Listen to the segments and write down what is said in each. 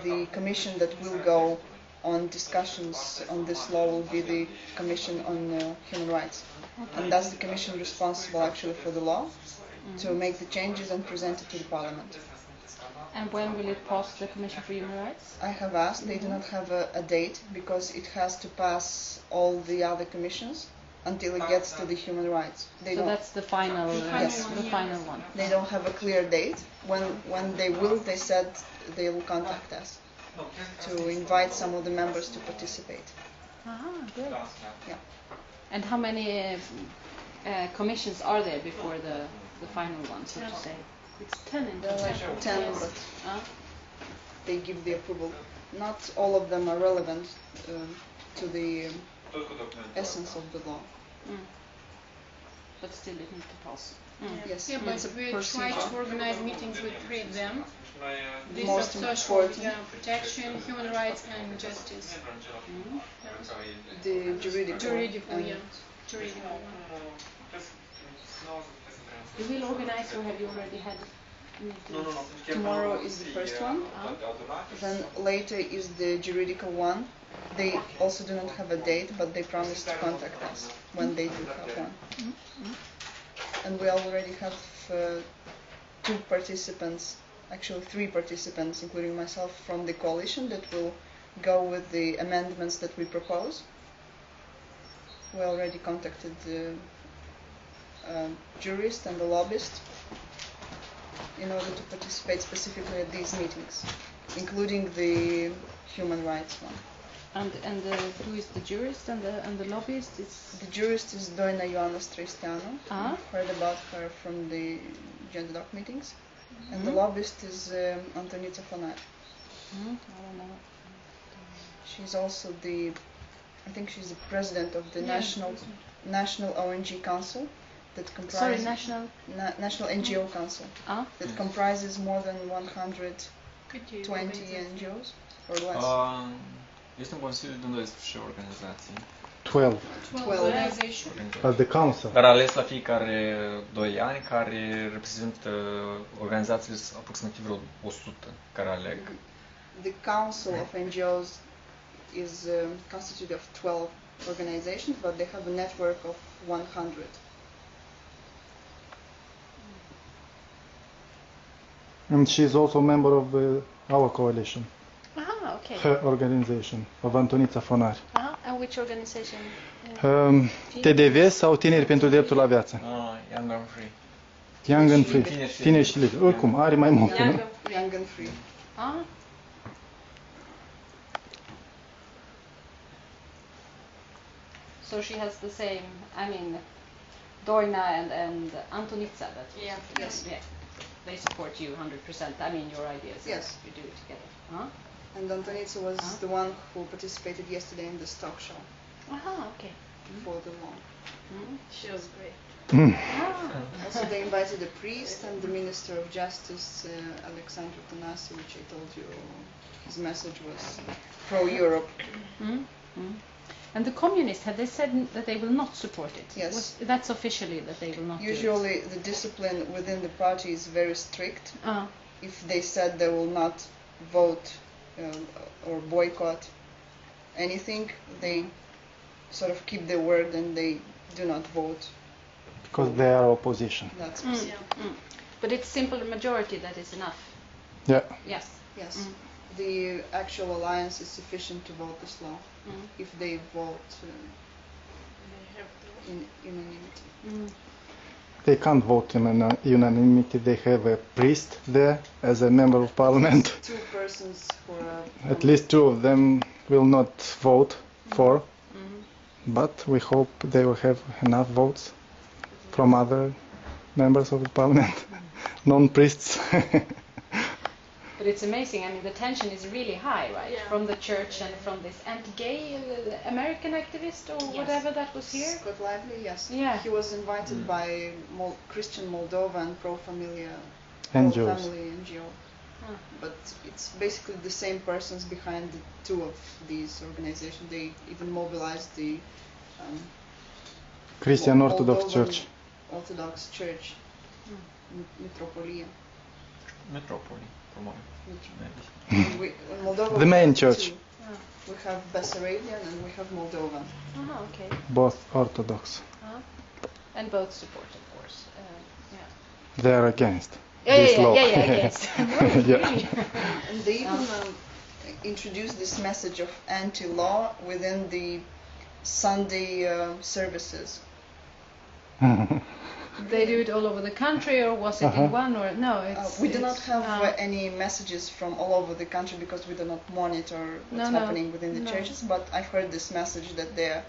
the commission that will go on discussions on this law will be the Commission on Human Rights. Okay. And that's the commission responsible actually for the law, to make the changes and present it to the Parliament. And when will it pass the Commission for Human Rights? I have asked. They do not have a date because it has to pass all the other commissions until it gets to the human rights. So that's the final, yes, the final one. They don't have a clear date. When they will, they said they will contact us to invite some of the members to participate. Great. Yeah. And how many commissions are there before the final one, so to say? It's 10 in total. 10, but they give the approval. Not all of them are relevant to the essence of the law. But still it needs to pass. Yes. Yeah, but we try to organize meetings with three of them. This Most of social protection, human rights and justice. The juridical. Juridical. You will organize, or have you already had meetings? Tomorrow is the first one. Then later is the juridical one. They also do not have a date, but they promise to contact us when they do have one. And we already have 2 participants, actually 3 participants, including myself, from the coalition that will go with the amendments that we propose. We already contacted the jurist and the lobbyist in order to participate specifically at these meetings, including the human rights one. And who is the jurist and the lobbyist? The jurist is Doina Ioana Stristiano. Heard about her from the Gender Doc meetings. And the lobbyist is Antonica Fonar. I don't know. She's also I think she's the president of the National ONG Council that comprises... National NGO Council that comprises more than 120 NGOs or less. Este un consiliu de 12 organizații. 12. But the council. Dar ales la fiecare 2 ani, care reprezintă organizațiile aproximativ vreo 100 care aleg. The council of NGOs is constituted of 12 organizations, but they have a network of 100. And she is also a member of our coalition. Okay. Her organization, of Antonica Fonar. And which organization? TDV sau Tineri pentru Dreptul la Viață? Young and Free. Young and Free. Tineri și liberi. Oricum, are mai multe, nu? Young and Free. So she has the same, Doina and Antonica. Yes. Yeah. They support you 100%. Your ideas. Yes. You do it together. And Antonica was the one who participated yesterday in this talk show. Okay. For the law. She was great. Also, they invited a priest and the Minister of Justice, Alexandru Tănase, which I told you his message was pro-Europe. And the communists, have they said that they will not support it? Yes. That's officially that they will not Usually do it. the discipline within the party is very strict. If they said they will not vote or boycott anything, they sort of keep their word and they do not vote. Because they are opposition. That's But it's simple majority that is enough. Yeah. Yes. The actual alliance is sufficient to vote this law if they vote in unanimity. They can't vote in unanimity. They have a priest there as a member of parliament. 2 persons who are... At least 2 of them will not vote for, but we hope they will have enough votes from other members of the parliament, non-priests. But it's amazing. The tension is really high, right? Yeah. From the church and from this anti-gay American activist or whatever that was here. Scott Lively, yes. Yeah. He was invited by Christian Moldova and Pro Familia NGOs. Family NGO. But it's basically the same persons behind the 2 of these organizations. They even mobilized the Christian Orthodox Moldovan Church. Orthodox Church, Metropolia. Metropolie. по-моему. In Moldova, The we main have church. two. We have Bessarabian and we have Moldovan. Okay. Both Orthodox. And both support, of course. Yeah. They are against Yeah, this yeah, law. yeah, yeah, yes. Yeah. And they even introduced this message of anti-law within the Sunday services. They do it all over the country, or was it in one? Or no? We do not have any messages from all over the country because we do not monitor what's happening within the churches. But I heard this message that they're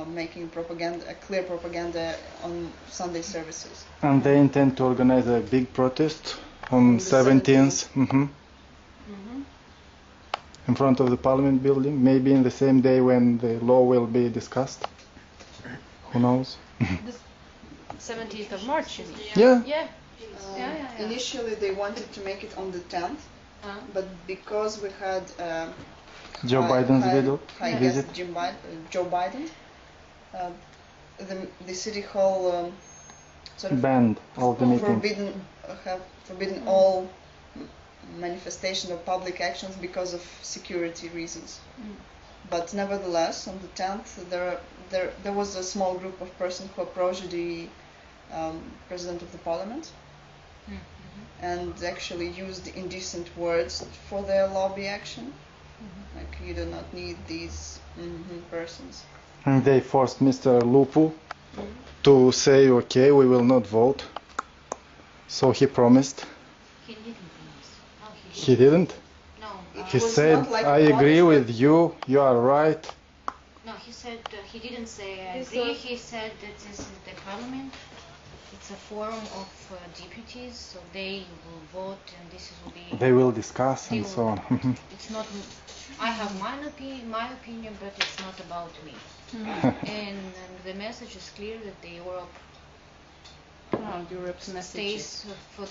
making propaganda, a clear propaganda on Sunday services. And they intend to organize a big protest on 17th. In front of the Parliament building, maybe in the same day when the law will be discussed. Who knows? 17th of March, you mean? Yeah. Yeah. Initially, they wanted to make it on the 10th, but because we had Joe Biden's high visit. guest Joe Biden, the city hall sort of Banned all the meetings. forbidden all manifestation of public actions because of security reasons. But nevertheless, on the 10th, there was a small group of persons who approached the president of the parliament and actually used indecent words for their lobby action. Like, you do not need these persons. And they forced Mr. Lupu to say, okay, we will not vote. So he promised. He didn't promise. No, He didn't? No. He was said, not like I a agree punishment. with you, you are right. No, he said he didn't say I agree. He said that this is the parliament. It's a forum of deputies, so they will vote, and this will be. They will discuss and so on. It's not. I have my opinion, but it's not about me. And the message is clear that the Europe Europe's message stays for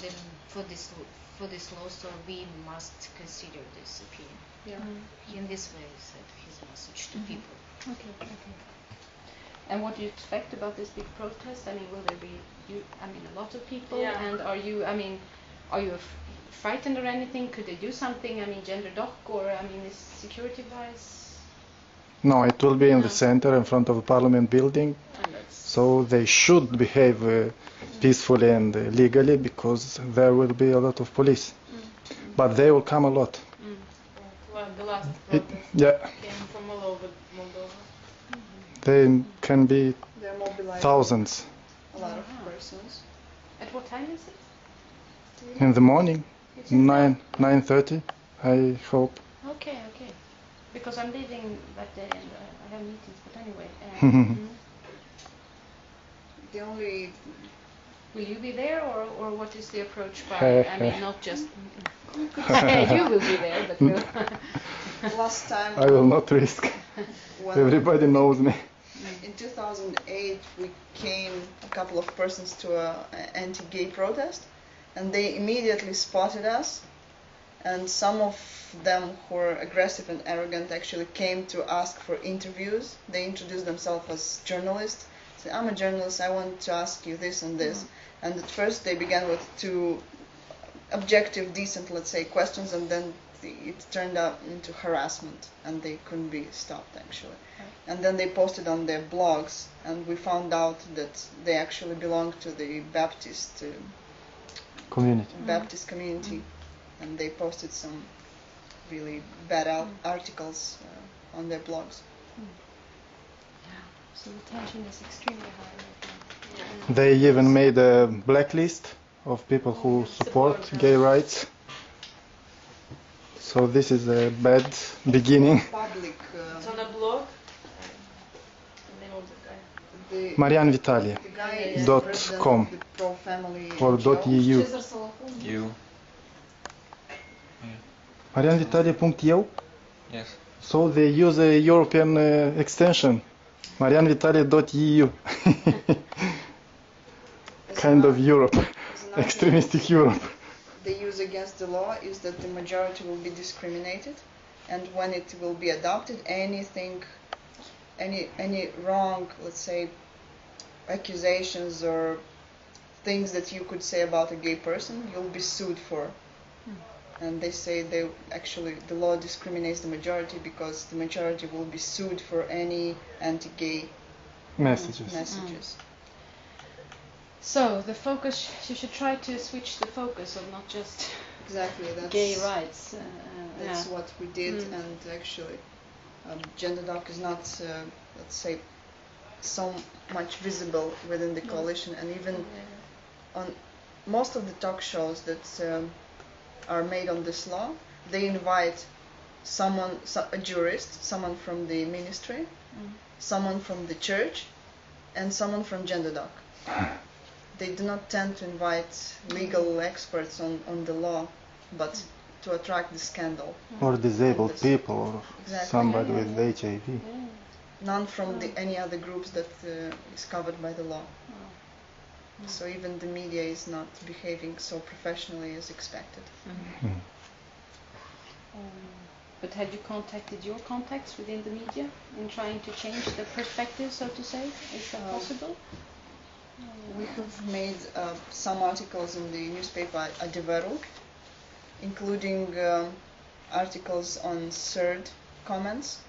this law, so we must consider this opinion. In this way, he said his message to people. Okay. And what do you expect about this big protest? I mean, will there be, a lot of people? Yeah. And are you frightened or anything? Could they do something? Gender dock or, is security-wise? No, it will be in the center in front of the Parliament building. So they should behave peacefully and legally because there will be a lot of police. But they will come a lot. Well, the last protest came from all over Moldova. They can be They're mobilizing thousands a lot of persons. At what time is it? in the morning, 9:30, I hope. Okay. Because I'm leaving that day and I have meetings, but anyway. The only Will you be there, or what is the approach by? Not just you will be there, but will. last time I will not risk. when Everybody knows me. in 2008 we came a couple of persons to an anti-gay protest, and they immediately spotted us. And some of them who were aggressive and arrogant actually came to ask for interviews. They introduced themselves as journalists. Say, I'm a journalist, I want to ask you this and this. And at first they began with two objective, decent, let's say, questions, and then it turned out into harassment, and they couldn't be stopped actually. And then they posted on their blogs, and we found out that they actually belong to the Baptist community. And they posted some really bad articles on their blogs. So the tension is extremely high right now. They even made a blacklist of people who support gay rights. So this is a bad beginning. Public. It's on a blog. The name of the guy. Marian Vitalie. The guy is Dot the president com. of the pro-family or NGO. .eu. You. MarianVitalie.eu. Yes. So they use a European extension. MarianVitalie.eu. Kind of Europe. Extremistic Europe. They use against the law is that the majority will be discriminated, and when it will be adopted, any wrong, let's say, accusations or things that you could say about a gay person, you'll be sued for. and they say they actually the law discriminates the majority because the majority will be sued for any anti-gay messages. So the focus, you should try to switch the focus of not just Exactly, that's gay rights. That's what we did, and actually, GenderDoc is not, let's say, so much visible within the coalition, and even on most of the talk shows that are made on this law, they invite a jurist, someone from the ministry, someone from the church, and someone from GenderDoc. They do not tend to invite legal experts on the law, but to attract the scandal. Or disabled people, or somebody with HIV. None from any other groups that is covered by the law. So even the media is not behaving so professionally as expected. But had you contacted your contacts within the media in trying to change the perspective, so to say? Is that possible? We have made some articles in the newspaper Adevărul, including articles on third comments.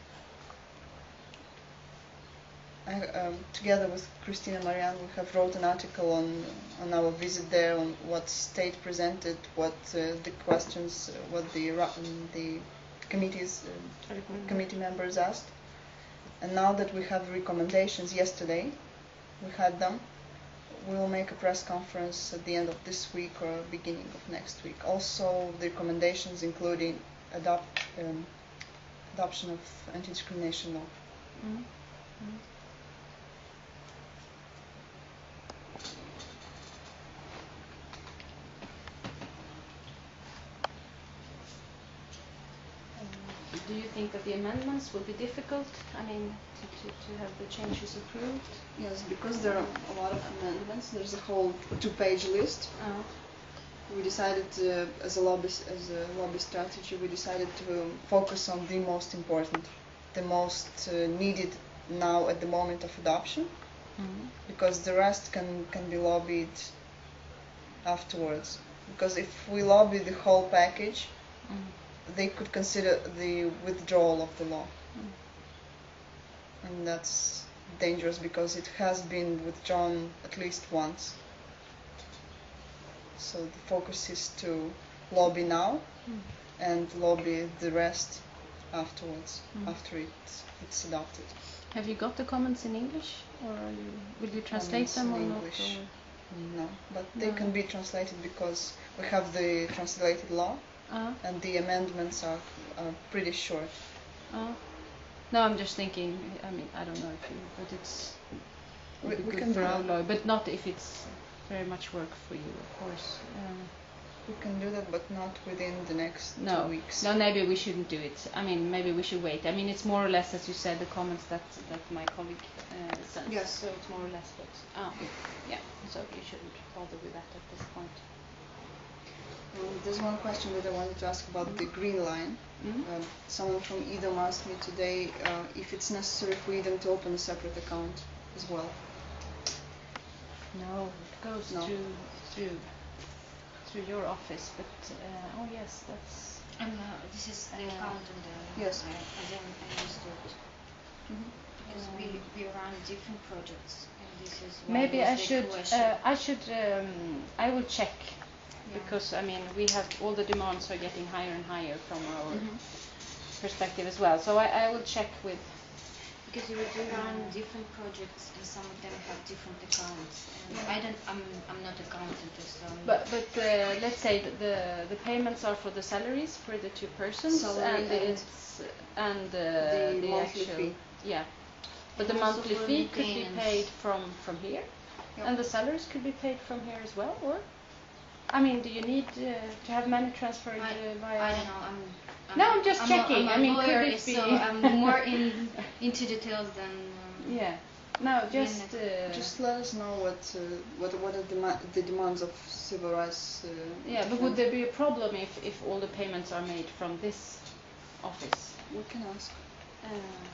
Together with Christina Marian, we have wrote an article on our visit there, on what state presented, what the questions, what the committee members asked. And now that we have recommendations, yesterday we had them, we will make a press conference at the end of this week or beginning of next week. Also, the recommendations including adoption of anti-discrimination law. Do you think that the amendments will be difficult? I mean, to have the changes approved? Yes, because there are a lot of amendments. There's a whole 2-page list. We decided, as a lobby strategy, we decided to focus on the most important, the most needed now at the moment of adoption, because the rest can be lobbied afterwards. Because if we lobby the whole package, they could consider the withdrawal of the law. And that's dangerous because it has been withdrawn at least once. So the focus is to lobby now and lobby the rest afterwards, after it's adopted. Have you got the comments in English, or will you translate them or not? English? No, but they can be translated because we have the translated law. And the amendments are pretty short. No, I'm just thinking. I mean, I don't know if you, but it's we good can for do our that. law, but not if it's very much work for you, of course. We can do that, but not within the next 2 weeks. No, maybe we shouldn't do it. I mean, maybe we should wait. I mean, it's more or less, as you said, the comments that my colleague sent. Yes. So it's more or less what. Yeah. So you shouldn't bother with that at this point. There's one question that I wanted to ask about the green line. Someone from EDOM asked me today if it's necessary for EDOM to open a separate account as well. No, it goes through your office, but oh yes, that's. This is the account in the. Yes. I understood. Because we run different projects, and this is. Maybe I will check. Because I mean, we have all the demands are getting higher and higher from our perspective as well. So I will check with. Because we do run different projects, and some of them have different accounts. And I'm not accountant, so. But let's say that the payments are for the salaries for the 2 persons, and the monthly actual fee. Yeah, but the monthly fee could be paid from here, and the salaries could be paid from here as well, or. I mean, do you need to have money transferred via? I don't know. I'm just checking. I'm a lawyer, could it be? so I'm more into details than. Yeah. No, just let us know what are the demands of civil rights. But would there be a problem if all the payments are made from this office? We can ask.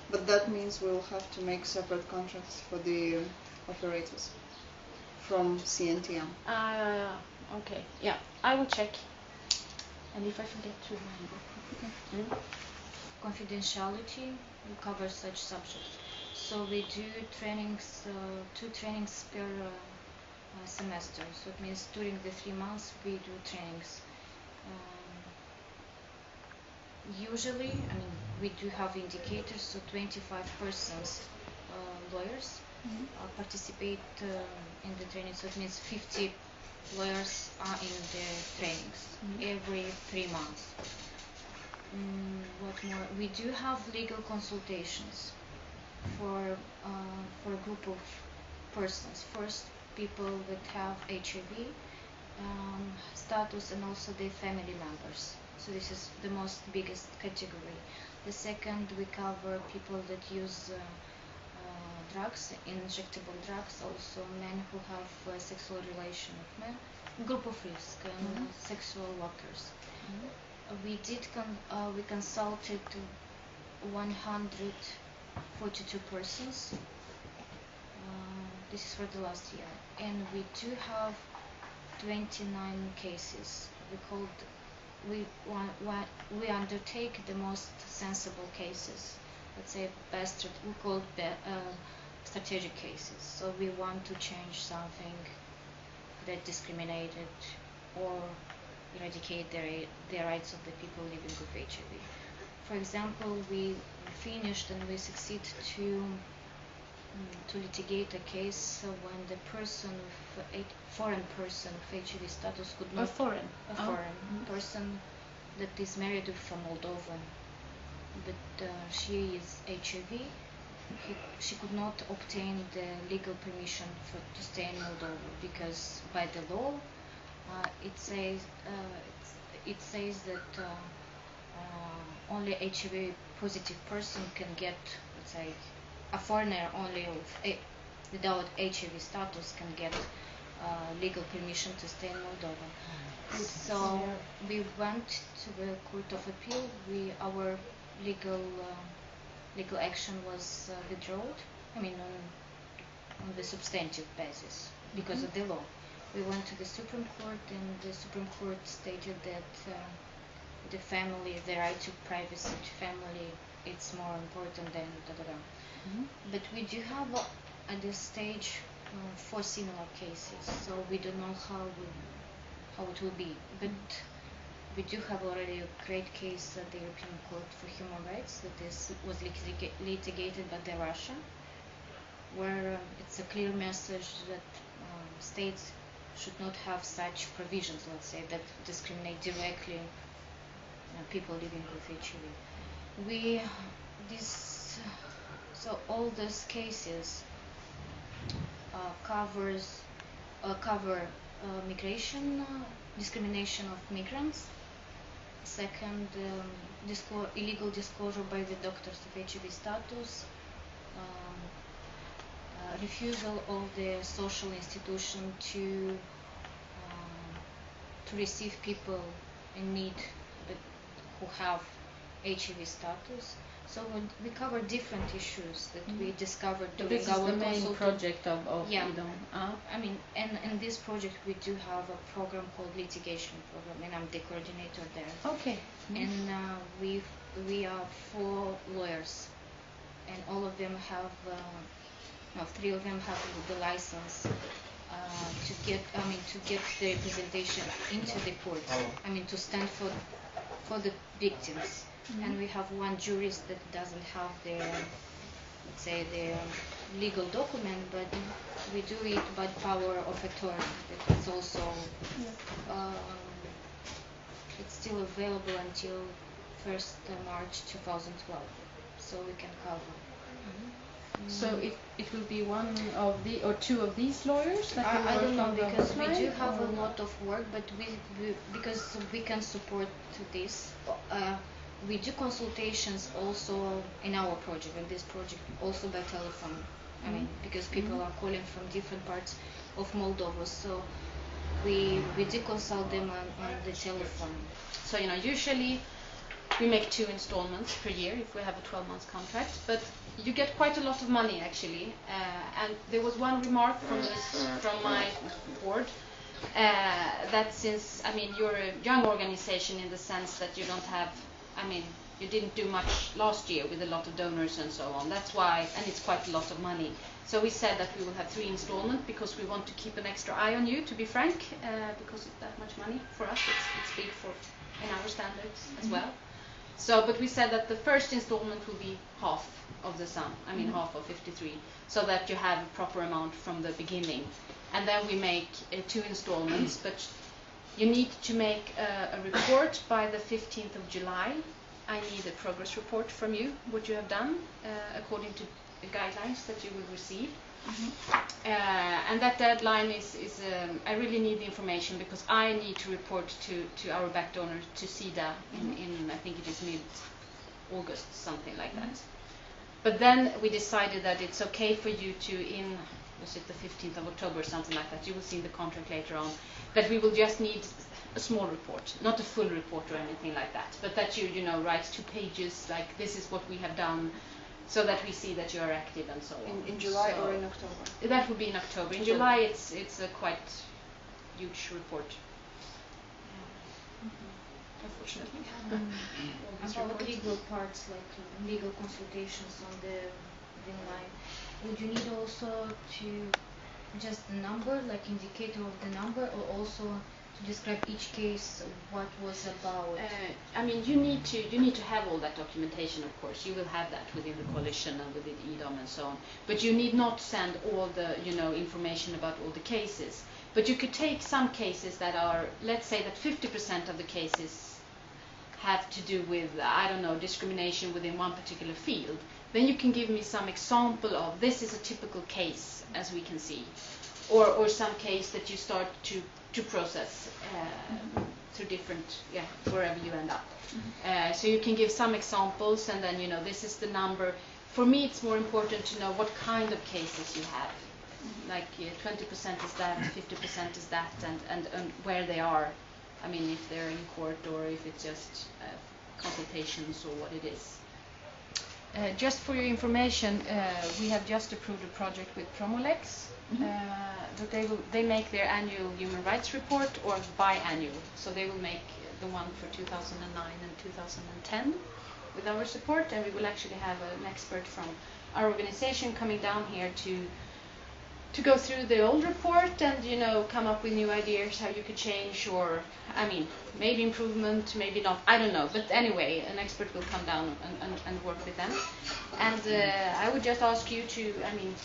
But that means we'll have to make separate contracts for the operators from CNTM. Okay, yeah, I will check. And if I forget to remind you. Confidentiality, we cover such subjects. So we do trainings, 2 trainings per semester. So it means during the 3 months we do trainings. Usually, I mean, we do have indicators, so 25 persons, lawyers, participate in the training. So it means 50 lawyers are in the trainings every 3 months. What more? We do have legal consultations for a group of persons. First, people that have HIV status and also their family members. So this is the most biggest category. The second, we cover people that use drugs, injectable drugs, also men who have sexual relation with men, group of risk, and sexual workers. We consulted 142 persons. This is for the last year, and we do have 29 cases. We undertake the most sensible cases. Let's say best. We call it strategic cases. So we want to change something that discriminated or eradicate the rights of the people living with HIV. For example, we finished and we succeed to litigate a case when the person, foreign person of HIV status could not... A foreign person that is married with a Moldovan, but she is HIV. She could not obtain the legal permission to stay in Moldova because by the law it says that only HIV positive person can get, let's say, a foreigner only without HIV status can get legal permission to stay in Moldova. So we went to the Court of Appeal. Our legal action was withdrawn. I mean, on the substantive basis because of the law. We went to the Supreme Court, and the Supreme Court stated that the family, the right to privacy to family, it's more important than da-da-da. But we do have at this stage 4 similar cases, so we don't know how it will be. But we do have already a great case at the European Court for Human Rights that was litigated by the Russia, where it's a clear message that states should not have such provisions, let's say, that discriminate directly people living with HIV. So all those cases cover migration, discrimination of migrants. Second, illegal disclosure by the doctors of HIV status, refusal of the social institution to receive people in need who have HIV status. So we cover different issues that we discovered during this our is the main project of IDOM. I mean, and in this project we do have a program called litigation program, and I'm the coordinator there. Okay. And we are 4 lawyers, and all of them have 3 of them have the license to get the representation into the court. I mean, to stand for the victims. And we have 1 jurist that doesn't have the, let's say, the legal document, but we do it by power of attorney. It's also it's still available until 1st March 2012, so we can cover. So it will be 1 of the or 2 of these lawyers that I don't know, because we do have or? a lot of work, but because we can support this. We do consultations also in our project, in this project, also by telephone. I mean, because people are calling from different parts of Moldova, so we do consult them on the telephone. So usually we make 2 installments per year if we have a 12-month contract, but you get quite a lot of money actually. And there was one remark from my board that since, I mean, you're a young organization in the sense that you don't have, I mean, you didn't do much last year with a lot of donors and so on. That's why, and it's quite a lot of money. So we said that we will have 3 installments because we want to keep an extra eye on you, to be frank, because it's that much money for us. It's big for in our standards as well. So, but we said that the first installment will be half of the sum, I mean half of 53, so that you have a proper amount from the beginning. And then we make 2 installments, but you need to make a report by the 15th of July. I need a progress report from you, what you have done, according to the guidelines that you will receive. And that deadline is I really need the information because I need to report to our back donor, to SIDA, in I think it is mid-August, something like that. But then we decided that it's okay for you to, was it the 15th of October or something like that, you will see the contract later on, that we will just need a small report, not a full report or anything like that, but that you know, write 2 pages, like this is what we have done, so that we see that you are active and so on. In July or in October? That would be in October. In July it's a quite huge report. Unfortunately. About legal parts, like legal consultations on the line, would you need also to just the number, like indicator of the number, or also to describe each case what was about? I mean, you need to have all that documentation, of course. You will have that within the coalition and within EDOM and so on. But you need not send all the information about all the cases. But you could take some cases that are, let's say that 50% of the cases have to do with, I don't know, discrimination within one particular field. Then you can give me some example of this is a typical case, as we can see, or some case that you start to process through different, wherever you end up. So you can give some examples, and then this is the number. For me, it's more important to know what kind of cases you have. Like 20% is that, 50% is that, and where they are. I mean, if they're in court or if it's just consultations or what it is. Just for your information, we have just approved a project with Promolex. But they make their annual human rights report, or biannual. So they will make the one for 2009 and 2010 with our support, and we will actually have an expert from our organization coming down here to go through the old report and come up with new ideas how you could change, or I mean maybe improvement, maybe not, I don't know, but anyway an expert will come down and work with them. And I would just ask you to, I mean,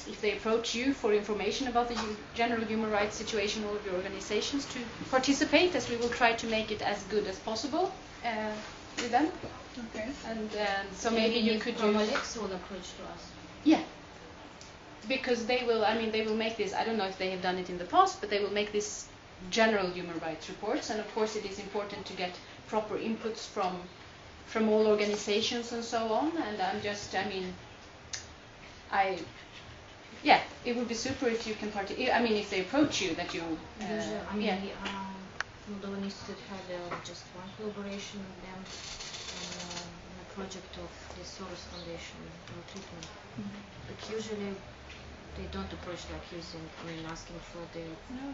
if they approach you for information about the general human rights situation of your organizations, to participate, as we will try to make it as good as possible with them. Okay. And so maybe you could do Promolex will approach to us. Yeah. Because they will, I mean, they will make this, I don't know if they have done it in the past, but they will make this general human rights reports, and of course it is important to get proper inputs from all organizations and so on, and I'm just, I mean, it would be super if you can I mean, if they approach you, that you, Moldova Institute had just one collaboration with them in a project of the Soros Foundation treatment, but usually they don't approach like using, asking for the.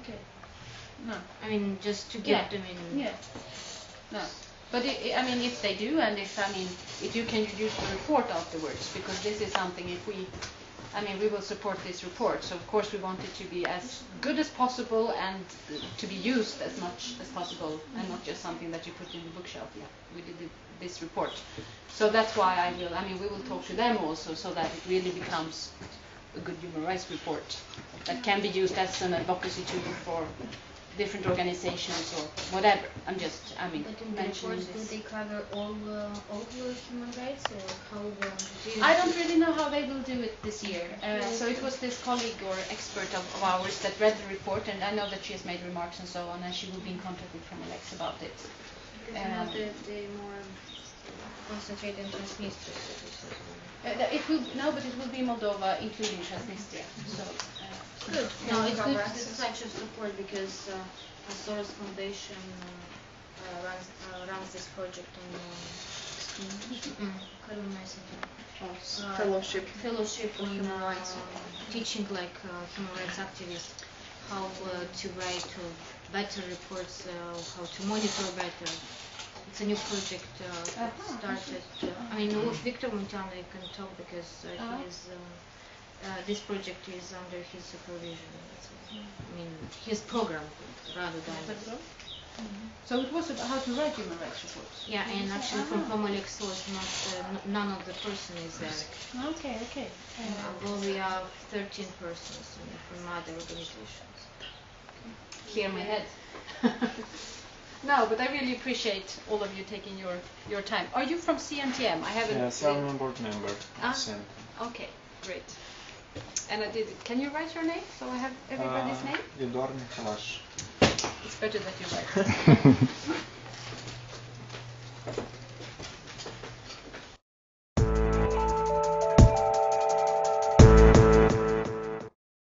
Okay. No. I mean, just to get them in. Yeah. No. But I mean, if they do, and if you can use the report afterwards, because this is something, we will support this report. So of course we want it to be as good as possible and to be used as much as possible, and not just something that you put in the bookshelf. Yeah, we did this report. So that's why we will talk to them also, so that it really becomes a good human rights report that can be used as an advocacy tool for different organizations or whatever. I'm just, But in the reports, do they cover all the human rights, or how? I don't really know how they will do it this year. So it was this colleague or expert of ours that read the report, and I know that she has made remarks and so on, and she will be in contact with Promolex about it. Because they more concentrate in Transnistria. But it will be Moldova, including Transnistria. So good. No, it's good to such a support, because the Soros Foundation runs this project on Fellowship on human rights, teaching like human rights activists how to write better reports, how to monitor better. It's a new project started. I know Victor Montano, you can talk because he is. This project is under his supervision. I mean, his program rather than. So it was about how to write human rights reports. Yeah, and actually from Homolex was not none of the person is there. Okay. Although we are 13 persons from other organizations. Clear my head. No, but I really appreciate all of you taking your time. Are you from CNTM? I haven't. Yes, I'm a board member. Okay, great. And can you write your name so I have everybody's name? Idor Michalash. It's better that you write.